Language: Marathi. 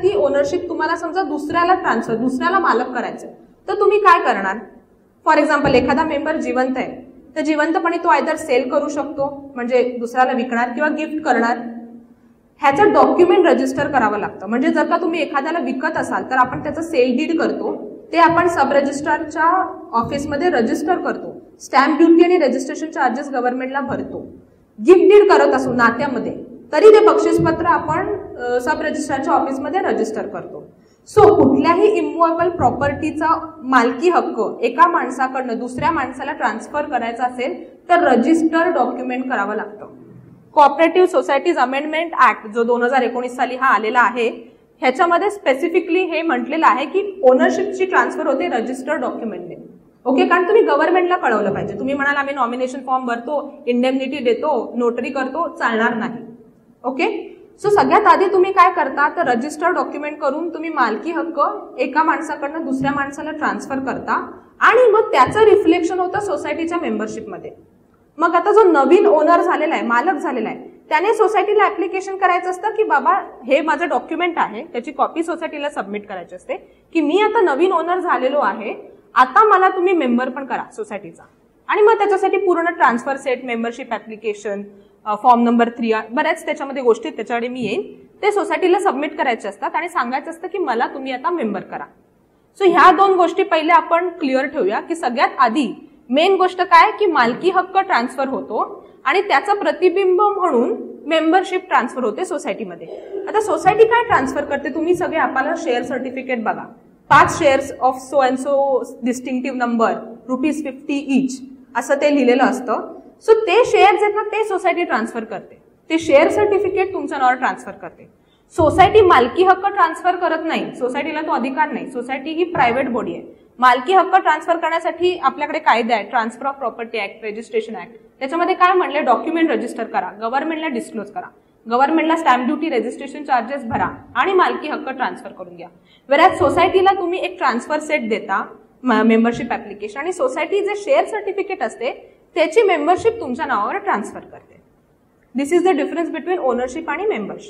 ती ओनरशिप तुम्हाला समजा दुसऱ्याला मालक करायचं, तर तुम्ही काय करणार? फॉर एक्झाम्पल एखादा मेंबर जिवंत आहे, तर जिवंतपणे तो आयदर सेल करू शकतो, म्हणजे दुसऱ्याला विकणार किंवा गिफ्ट करणार. ह्याचं डॉक्युमेंट रजिस्टर करावं लागतं. म्हणजे जर का तुम्ही एखाद्याला विकत असाल तर आपण त्याचं सेल डीड करतो, ते आपण सब रजिस्ट्रारच्या ऑफिसमध्ये रजिस्टर करतो. स्टॅम्प ड्युटी आणि रजिस्ट्रेशन चार्जेस गव्हर्नमेंटला भरतो. गिफ्ट डीड करत असू नात्यामध्ये तरी ते बक्षीसपत्र आपण सब रजिस्ट्रारच्या ऑफिसमध्ये रजिस्टर करतो. सो कुठल्याही इमूव्हेबल प्रॉपर्टीचा मालकी हक्क एका माणसाकडनं दुसऱ्या माणसाला ट्रान्सफर करायचा असेल तर रजिस्टर डॉक्युमेंट करावं लागतं. कोऑपरेटिव्ह सोसायटीज अमेंडमेंट ऍक्ट जो 2019 साली हा आलेला आहे, ह्याच्यामध्ये स्पेसिफिकली हे म्हटलेलं आहे की ओनरशिपची ट्रान्सफर होते रजिस्टर्ड डॉक्युमेंटने. ओके, कारण तुम्ही गव्हर्नमेंटला कळवलं पाहिजे. तुम्ही म्हणाल आम्ही नॉमिनेशन फॉर्म भरतो, इंडेमनिटी देतो, नोटरी करतो, चालणार नाही. ओके, सो सगळ्यात आधी तुम्ही काय करता तर रजिस्टर्ड डॉक्युमेंट करून तुम्ही मालकी हक्क एका माणसाकडनं दुसऱ्या माणसाला ट्रान्सफर करता आणि मग त्याचं रिफ्लेक्शन होतं सोसायटीच्या मेंबरशिपमध्ये. मग आता जो नवीन ओनर झालेला आहे, मालक झालेला आहे, त्याने सोसायटीला ऍप्लिकेशन करायचं असतं की बाबा हे माझं डॉक्युमेंट आहे, त्याची कॉपी सोसायटीला सबमिट करायची असते की मी आता नवीन ओनर झालेलो आहे, आता मला तुम्ही मेंबर पण करा सोसायटीचा. आणि मग त्याच्यासाठी पूर्ण transfer set, membership application, form number 3, बऱ्याच त्याच्यामध्ये गोष्टी त्याच्याकडे मी येईन, ते सोसायटीला सबमिट करायचे असतात आणि सांगायचं असतं की मला तुम्ही आता मेंबर करा. सो ह्या दोन गोष्टी पहिले आपण क्लिअर ठेवूया की सगळ्यात आधी मेन गोष्ट काय की मालकी हक्क ट्रान्सफर होतो आणि त्याचं प्रतिबिंब म्हणून मेंबरशिप ट्रान्सफर होते सोसायटीमध्ये. आता सोसायटी काय ट्रान्सफर करते? तुम्ही सगळे आपल्याला शेअर सर्टिफिकेट बघा, 5 shares of so and so distinctive number ₹50 each असं ते लिहिलेलं असतं. सो ते शेअर्स आहेत ना, ते सोसायटी ट्रान्सफर करते. ते शेअर सर्टिफिकेट तुमच्या नावावर ट्रान्सफर करते. सोसायटी मालकी हक्क ट्रान्सफर करत नाही, सोसायटीला तो अधिकार नाही. सोसायटी ही प्रायव्हेट बॉडी आहे. मालकी हक्क ट्रान्सफर करण्यासाठी आपल्याकडे कायदा आहे, transfer of property act, registration act. त्याच्यामध्ये काय म्हणले? डॉक्युमेंट रजिस्टर करा, गव्हर्नमेंटला डिस्क्लोज करा, गव्हर्नमेंटला स्टॅम्प ड्युटी, रजिस्ट्रेशन चार्जेस भरा आणि मालकी हक्क ट्रान्सफर करून घ्या. वेळात सोसायटीला तुम्ही एक ट्रान्सफर सेट देता, मेंबरशिप ऍप्लिकेशन, आणि सोसायटी जे शेअर सर्टिफिकेट असते त्याची मेंबरशिप तुमच्या नावावर ट्रान्सफर करते. This is the difference between ownership आणि मेंबरशिप.